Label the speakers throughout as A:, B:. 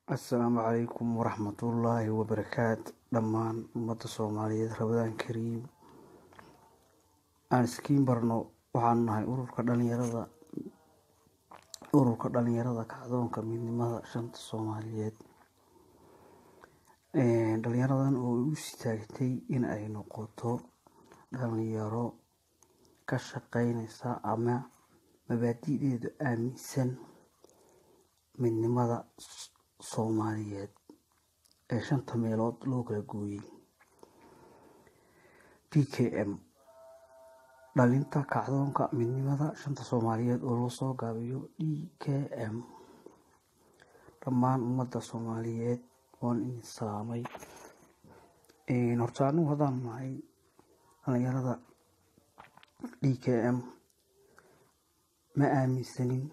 A: السلام عليكم ورحمة الله وبركاته. دمان أمة الصومالية رمضان كريم. أنا سكين برنو وحنا هاي أورك دلنيرة كعدون كمين ما شنت الصومالية. دلنيرة أو يستعتي إن أي نقطة دلنيرة كشقين سا أما مبادئ آمسن من ماذا Soomaaliyeed ee shanta meelood loo kala gooyay DKM dhalinta kacdoonka midnimada shanta Soomaaliyeed oo loo soo gaabiyo DKM dhammaan ummadda Soomaaliyeed waan in salaamay horta anu hadaan nahay dhalinyarada DKM ma aaminsanin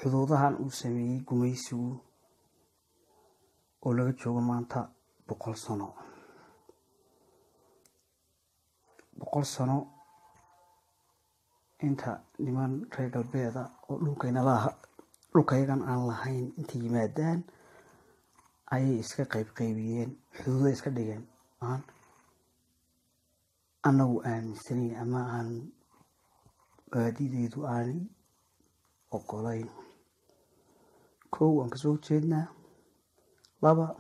A: xuduudahan uu sameeyay gumaysigu oo laga joogo maanta 100 sano inta niman reer galbeeda oo dhulkaygan aan lahayn inta yimaadaan ayay iska qaybiyeen xuduudo iska dhigeen anagu aaminsanin ama aan baadideedu aanay ogolayn كو أنك سوق جدنا لابا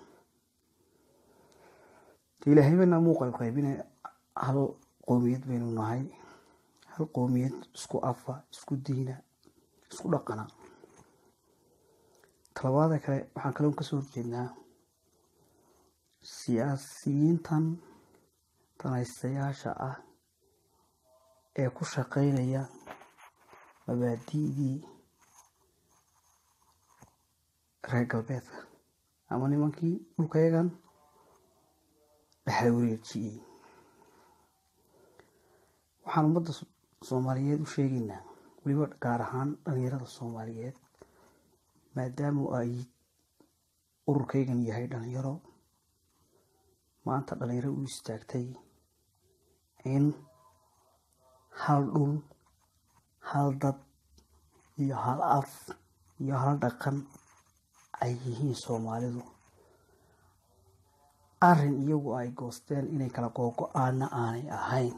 A: تيلا هيبنا موقع قريبين هل قوميات بيننا هاي هل قوميات اسكو أفا اسكو دينا اسكو لقنا طلبات كلا وحن كلام كسوق جدنا سياسيين تن السياسة كل شقينا مبادئ reer galbeedka ama nimankii dhulkayagan dhaxal wareejiyay waxaan ummadda Soomaaliyeed u sheegaynaa waliba gaar ahaan dhalinyarada Soomaaliyeed maadaama ay ururkaygan yahay dhalinyaro maanta dhalinyaro u istaagtay in hal dhul hal dad iyo hal af iyo hal dhaqan ay yihiin Soomaalidu arin iyagu ay goosteen inay kala go'aana aanay ahayn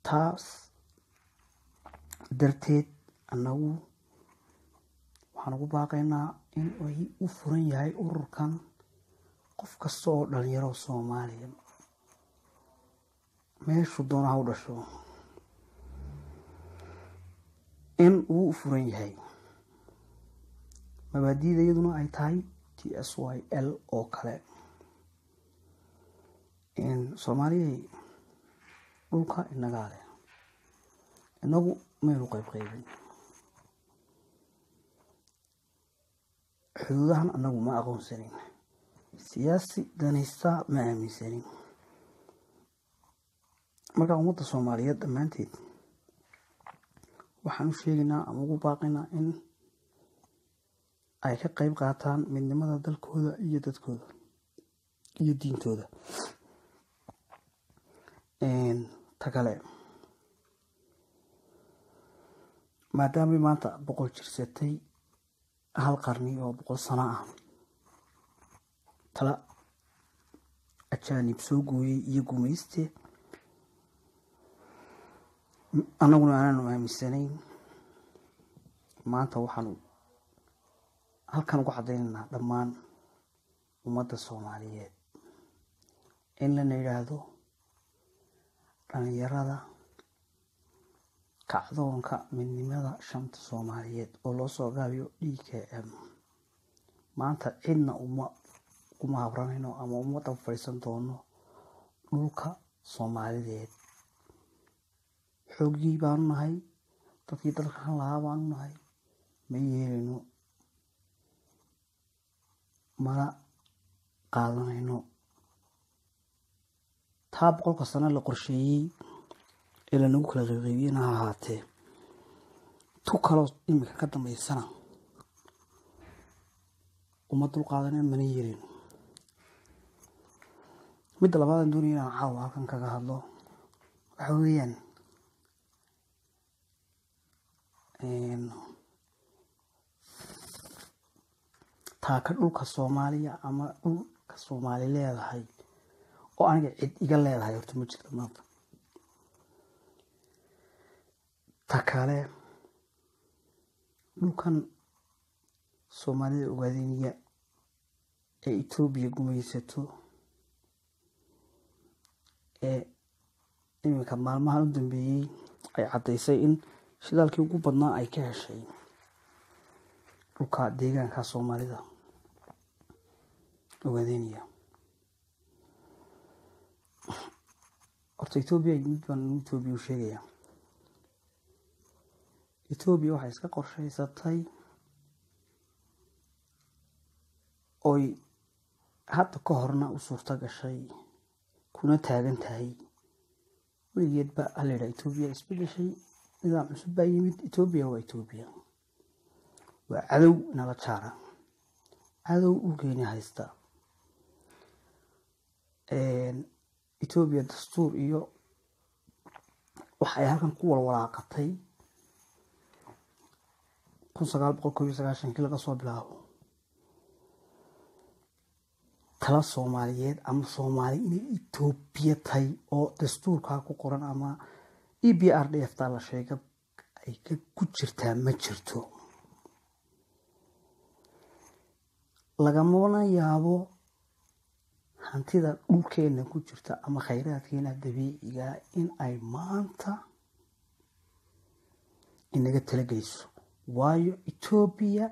A: taas darteed anagu waxaan ugu baaqaynaa in ay u furan yahay ururkan qof kasta oo dhalinyaro Soomaaliya meeshu doonaha u dhasho in uu u furan yahay مبادئ يدنا أي تاي TSYL أو كله إن Soomaaliya dhulka inaga leh inagu meel qaybin xuduudahan anagu ma aqoonsanin siyaasi danaysta ma aaminsanin marka ummadda Soomaaliyeed dhammaanteed waxaan u sheegaynaa ama ugu baaqaynaa in ay ka qayb qaataan midnimada dalkooda iyo dadkooda iyo diintooda tagale maadaama maanta 100 jirsatay hal qarni oo 100 sano ah tala ajaanib soo gooyay iyo gumayste anaguna aanu aaminsanayn maanta waxaan halkan ugu cadeynaa dhammaan ummadda Soomaaliyeed in la yiraahdo dhalinyarada kacdoonka midnimada shanta Soomaaliyeed oo loo soo gaabiyo DKM maanta cidna kuma habranayno ama ummadda fariisan doono dhulka Soomaaliyeed xoogii baan nahay dadkii dalkan lahaa baan nahay ma yeelino mana qaadanayno taab qolka sana la qorsheeyay ila nagu kala qaybiyeen ahaatee tu kalo imika ka dambeysana uma dul qaadanay mana yeelin mid labaad doonayna caawa halkan kaga hadlo waxa weeyaan taaka dhulka Soomaaliya ama dhulka Soomaali leedahay oo aniga cid iga leedahay horta ma jirto maanta takale dhulkan Soomaalida Ogadenia ee Ethiopia gumaysato ee iminka maalmaha u dambeeyay ay cadeysay in shidaalkii ugu badnaa ay ka heshay dhulka deegaanka Soomaalida Ogadenia horta Ethiopia u sheegaya Ethiopia waxay iska qorshaysatay oy hadda ka horna u suurta gashay kuna taagan tahay weligeedba already Ethiopia isbedeshay nidaam cusub baa yimid Ethiopia waa Ethiopia waa cadow nala jaara cadow u geeni haysta Ethiopia dastuur iyo waxay halkan ku walwalaaqatay 1990 laga soo bilaabo tala Soomaaliyeed ama Soomaali inay Ethiopia tahay oo dastuurka ku qoran ama EBRDF ta la sheegay ay ku jirtaa ma jirto lagama yaabo hantida dhulkeena ku jirta ama khayraadkeena dabiiciga in ay maanta inaga talagayso waayo Ethiopia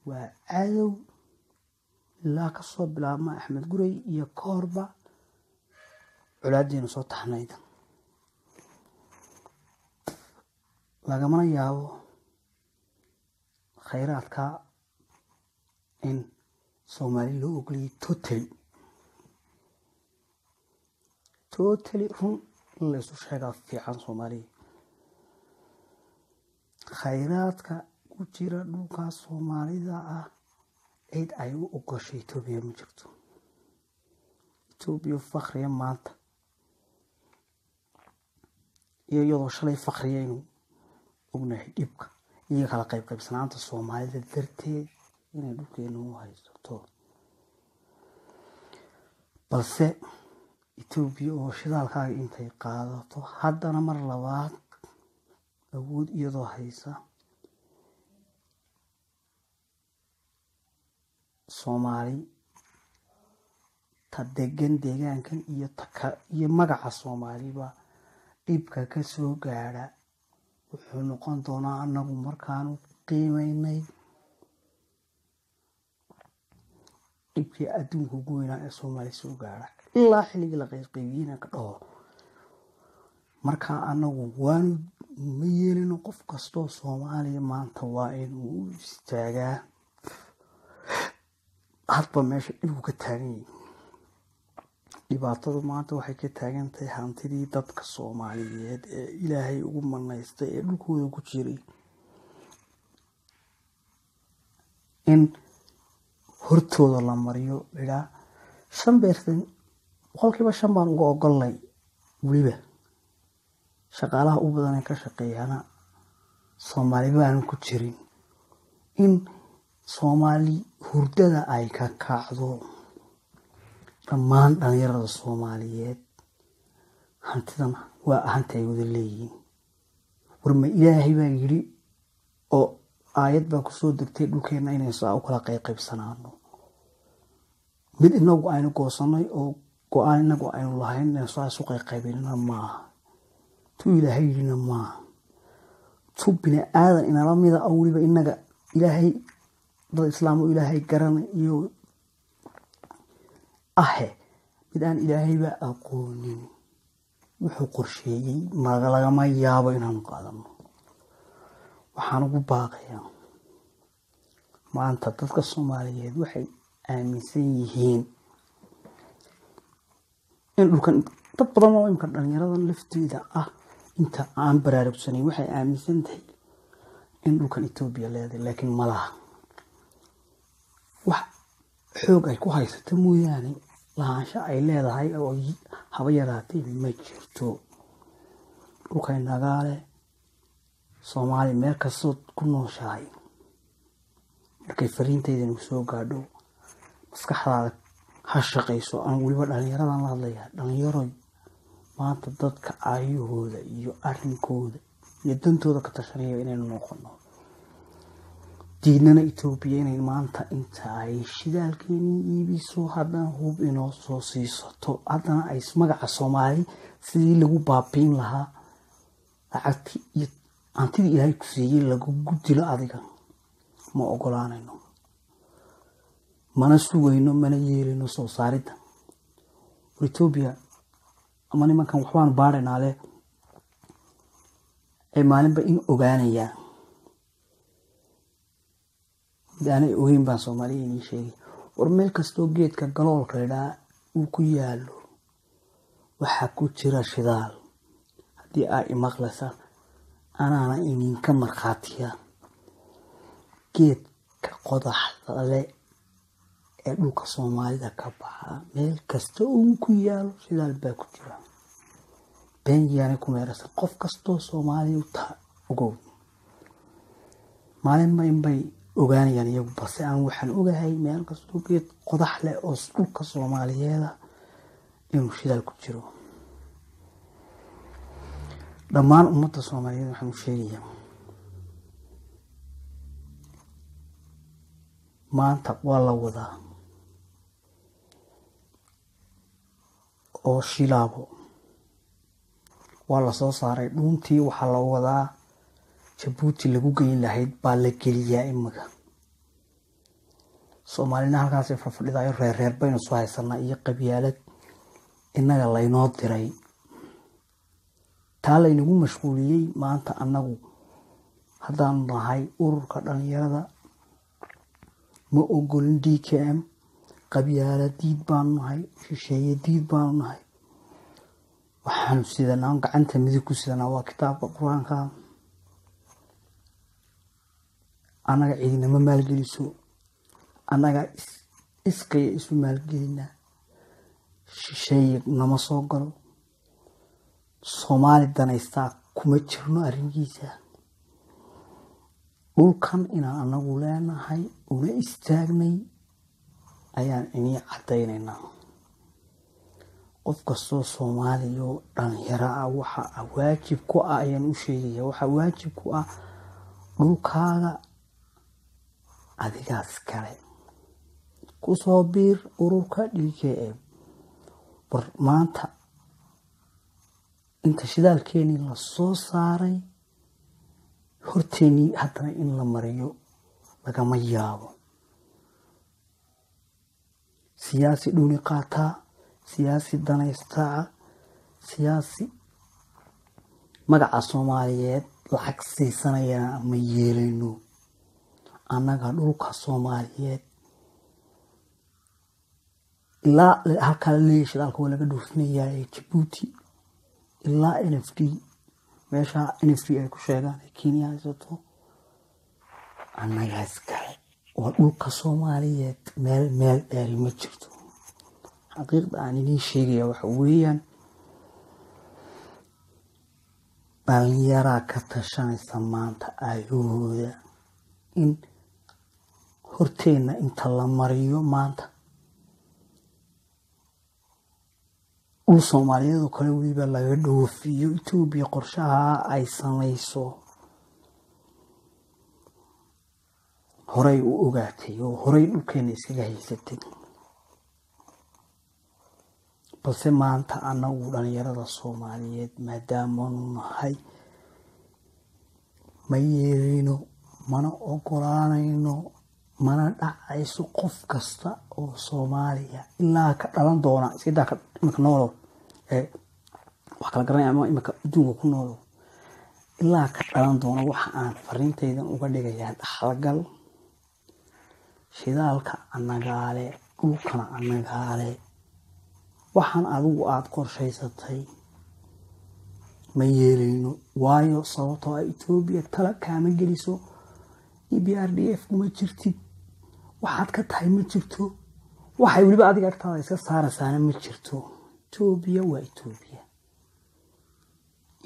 A: waa cadow la ka soo bilaabma Axmed Guray iyo Koorba culaadina soo taxnayda lagama yaabo khayraadka in Soomaali loo ogoliyay totally run la isu sheegaa fiican Soomaali khayraadka ku jira dhulka Soomaalida ah cid ay u ogoshay Ethiopia ma jirto Ethiopia fakhriya maanta iyadoo shalay fakhriyaynu ognahay dhibka iyo kala qaybsanaanta Soomaalida darteed inay dhulkeena u haysto balse Ethiopia oo shidaalkaaga intay qaadato haddana mar labaad awood iyadoo haysa Soomaali ta degan deegaankan iyo magaca Soomaaliba dhibka ka soo gaara wuxuu noqon doonaa anagu markaanu qiimeynay dhibkii adduunka ugu weynaa ee Soomaali soo gaara ilaa xilligii la qaybiyayna ka dhaho marka anagu waanu ma yeelino qof kastoo Soomaaliya maanta waa inuu istaagaa hadba meesha dhibku ka taagan yahay dhibaatadu maanta waxay ka taagan tahay hantidii dadka Soomaaliyeed ee Ilaahay ugu manaystay ee dhulkooda ku jiray in hortooda la mariyo ilaa 5% boqolkiiba 5 baan uga ogolnay waliba shaqaalaha u badan ee ka shaqeeyana Soomaali baan ku jirin in Soomaali hurdada ay ka kacdo dhammaan dhalinyarada Soomaaliyeed hantidan waa hantay wada leeyihiin warma Ilaahay baa yiri oo aayad baa ku soo degtay dhulkeena inay soo u kala qaybsanaano mid inagu aynu goosanay oo go'aan inagu aynu lahayn inay soo qaybinana maaha tu Ilaahay yirina maaha tu bini aadan ina la mida oo waliba inaga Ilaahay dad islaamu Ilaahay garanay iyo mid aan Ilaahay ba aqoonin wuxuu qorsheeyay lagama yaabo inaanu qaadano waxaan ugu baaqayaa maanta dadka Soomaaliyeed waxay aaminsan yihiin in dhulkan dad badan oo imka dhalinyaradan lafteeda ah inta aan baraarugsanay waxay aaminsan tahay in dhulkan Ethiopia leedahay laakiin ma laha wax xoog ay ku haysato mooyaane lahaansha ay leedahay oo haba yaraatay ma jirto dhulkan nagaale Soomaali meel kastoo ku nooshahay markay fariintaydan soo gaadho maskaxdaada ha shaqayso aan waliba dhalinyaradan la hadlayaa dhalinyaro maanta dadka aayahooda iyo arrinkooda iyo dantooda ka tashanaya inaynu noqono diidnana Ethiopia inay maanta inta ay shidaalkeeni iibiso haddana hub inoo soo siisato haddana ay magaca Soomaali sidii lagu baabiin lahaa lacagti iyo antidii Ilaahay ku siiyay lagu gudilo adiga ma ogolaanayno mana sugayno mana yeelino soo saarida Ethiopia ama nimankan waxbaan baaranaale ay maalinba in ogaanaya daanay ogeyn baan Soomaaliya inii sheegay war meel kastoo geedka galoolka leedaa uu ku yaalo waxa ku jira shidaal haddii ay maqlaysa anaana ininka markhaatiya geedka qodaxda leh ee dhulka Soomaalida ka baxa meel kasta uu ku yaalo shidaal baa ku jira beenyaane ku meeraysan qof kastoo Soomaali u taa ogow maalin ma inbay ogaanayaan iyagu balse aan waxaan ogahay meel kastoo geed qodax leh oo dhulka Soomaaliyeed inuu shidaal ku jiro dhammaan ummadda Soomaaliyeed waxaan u sheegayaa maanta waa la wadaa oo shilaabo waa la soo saaray dhuuntii waxaa la wadaa Jabuuti lagu geyn lahayd baa la geliyaa imaga Soomaalina halkaas fadhidayo reer baynu soo haysanaa iyo qabyaalad inaga laynoo diray taa laynagu mashquuliyey maanta annagu haddaan nahay ururka dhalinyarada ma ogolin DKM qabyaalad diid baanu nahay shisheeye diid baanu nahay waxaanu sidanaa gacanta midig ku sidanaa waa kitaabka Quraanka anaga ciidina maalgeliso anaga iskay isu maalgelina shisheeye nama soo galo Soomaali danaysta kuma jirno arrinkiisa dhulkan inaan anagu leenahay una istaagnay ayaan inii cadaynaynaa qof kastoo Soomaaliyo dhalinyaro ah waxa waajib ku ah ayaan u sheegayaa waxa waajib ku ah dhulkaaga adigaas kale ku soo biir ururka DKM war maanta inta shidaalkeeni la soo saaray horteeni haddana in la mariyo lagama yaabo siyaasi dhuni qaataa siyaasi danaystaa siyaasi magaca Soomaaliyeed lacag siisanaya ma yeelayno annaga dhulka Soomaaliyeed ilaa halka shidaalka waa laga dhuufinayaa Jabuuti ilaa NFT meesha NFT ay ku sheegaan Kenya haysato annaga iskale waa dhulka Soomaaliyeed meel dheer ma jirto xaqiiqda aan inii sheegaya waxa weeyaan dhalinyaro ka tashanaysa maanta ayahooda in horteena inta la mariyo maanta dhul Soomaaliyeed oo kale waliba laga dhoofiyo Ethiopia qorshaha ay samayso horay u ogaatay oo horay dhulkeena iskaga haysatay balse maanta anagu dhalinyarada Soomaaliyeed maadaama nahay ma yeelino mana ogolaanayno mana dhacayso qof kasta oo Soomaaliya ilaa ka dhalan doona sida ka imka noolo wax kala garanay ama imka adduunka ku noolo ilaa ka dhalan doona waxa aan fariintaydan uga dhigayaa dhaxalgal shidaalka annagaale dhulkana annagaale waxaan adigu aad qorshaysatay ma yeelayno waayo sababtoo ah Ethiopia tala kaama geliso EBRDF kuma jirtid waxaad ka tahay ma jirto waxay waliba adiga agtaada iska saaraysaana ma jirto Ethiopia waa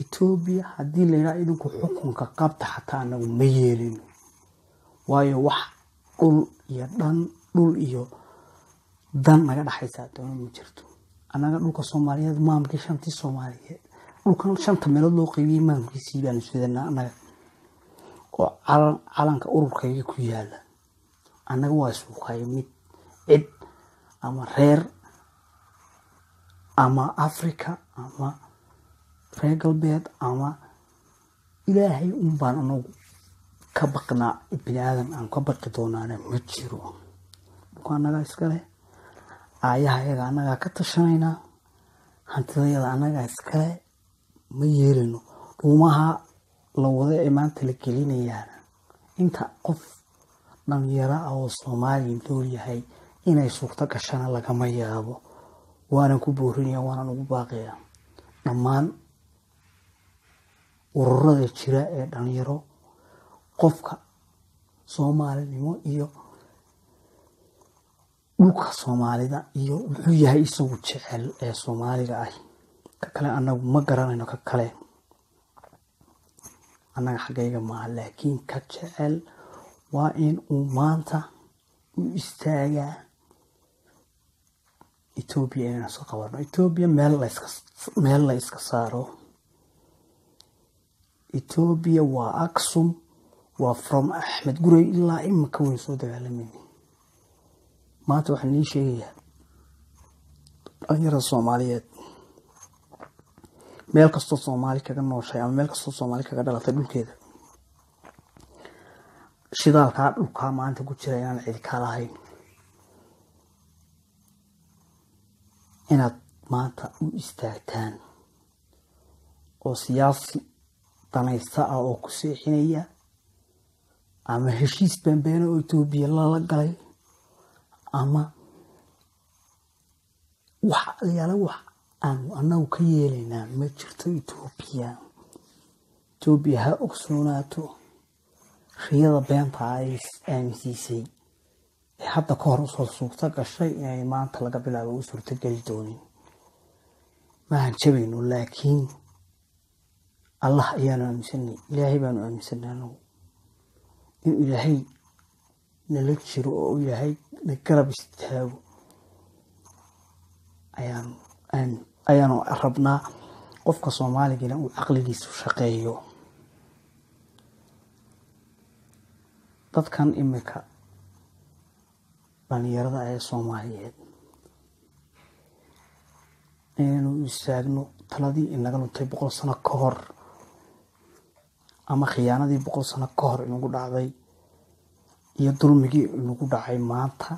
A: Ethiopia haddii la yiraahdo idinku xukunka qabta xataa anagu ma yeelino waayo wax dhul iyo dan naga dhaxaysa doona ma jirto anaga dhulka Soomaaliyeed maamulka shantii Soomaaliyeed dhulkan shanta meelood loo qaybiyay maamulkiisii baan iswedanaa anaga oo calanka ururkayga ku yaala anaga waa suuqay mid cid ama reer ama Afrika ama reer galbeed ama ilaahay baan anagu ka baqnaa ibnaadan aan ka baqi doonaana ma jiro anaga iskale ayaha anaga ka tashanayna hantidayada anaga iskale ma yeelino dhuumaha la wada ee maanta la gelinayaan inta qof dhalinyaro oo Soomaali dool yahay inay suurta gashana lagama yaabo waana ku boorinaya waana ugu baaqaya dhammaan ururada jira ee dhalinyaro qofka Soomaalinimo iyo dhulka Soomaalida iyo wuxuu yahay isagu jecel ee Soomaaliga ah ka kale anagu ma garanayno ka kale anaga xagayga ma laakiin ka jecel waa in uu maanta u istaagaa Ethiopia inaan soo qabanno Ethiopia meel la iska saaro Ethiopia waa Aksum waa from Ahmed Gurey ilaa imika way soo dagaalamayeen maanta waxaan nii sheegayaa dhalinyarada Soomaaliyeed meel kastoo Soomaali kaga nooshay ama meel kastoo Soomaali kaga dhalatay dhulkeeda shidaalka dhulka maanta ku jira inaan cid ka lahayn inaad maanta u istaagtaan oo siyaasi danaysta oo ku seexinaya ama heshiis beenbeena oo Ethiopia la galay ama wax anagu ka yeelaynaa ma jirto Ethiopia ha ogsoonaato riyada beenta ay aaminsiisay ee hadda ka hor soo suurta gashay inay maanta laga bilaabo u suurta gali doonin ma hanjabayno laakiin Allah ayaana aaminsanay ilaahay baanu aaminsanaa in ilaahay nala jiro oo ilaahay na garab istaago ayaanu rabnaa qofka Soomaaliga uu aqligiisu shaqeeyo dadkan imika dhalinyarada ee Soomaaliyeed inuu istaagno taladii inaga luntay 100 sano ka hor ama khiyaanadii 100 sano ka hor inagu dhacday iyo dulmigii inagu dhacay maanta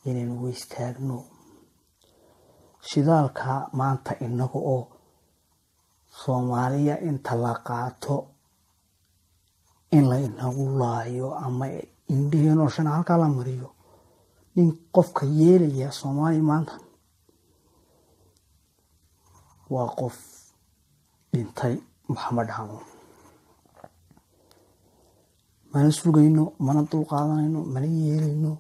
A: inaynu istaagno shidaalka maanta inaga oo Soomaaliya inta la qaato in la inagu laayo ama indheeno shan halka la mariyo nin qofka yeelaya Soomaali maanta waa qof dhintay Maxamed Xanuun mana sugayno mana dul qaadanayno mana yeelayno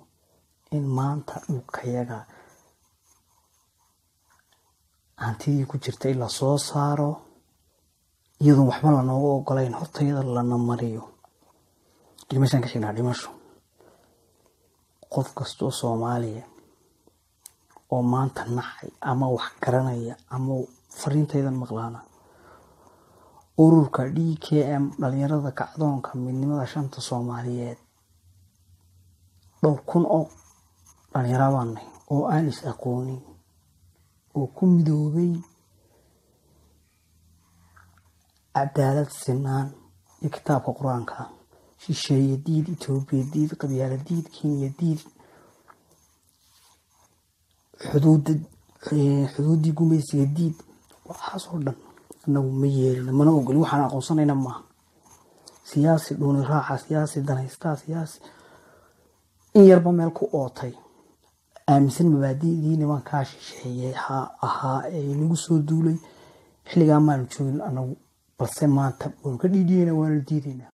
A: in maanta dhulkayaga hantii ku jirtay la soo saaro iyadoo waxba la nooga ogolayn hortayada lana mariyo dhimashan ka xigna dhimasho qof kastoo Soomaaliya oo maanta naxay ama wax garanaya ama fariintaydan maqlaana ururka DKM dhalinyarada kacdoonka midnimada shanta Soomaaliyeed dhowr kun oo dhalinyarada oo aan is aqoonin oo ku midoobay cadaalad sinaan iyo kitaabka Quraanka shisheeye diid Ethiopia diid qabyaalad diid Kenya diid xuduudii gumaysiga diid waxaas oo dhan anagu ma yeelin mana ogol waxaan aqoonsanayna ma siyaasi dooni raaxa siyaasi danaysta siyaasi in yarba meel ku ootay aaminsan mabaadi'dii nimanka shisheeye ahaa ee nagu soo duulay xilliga maan joogin anagu balse maanta oo ka dhigayna waan diidayna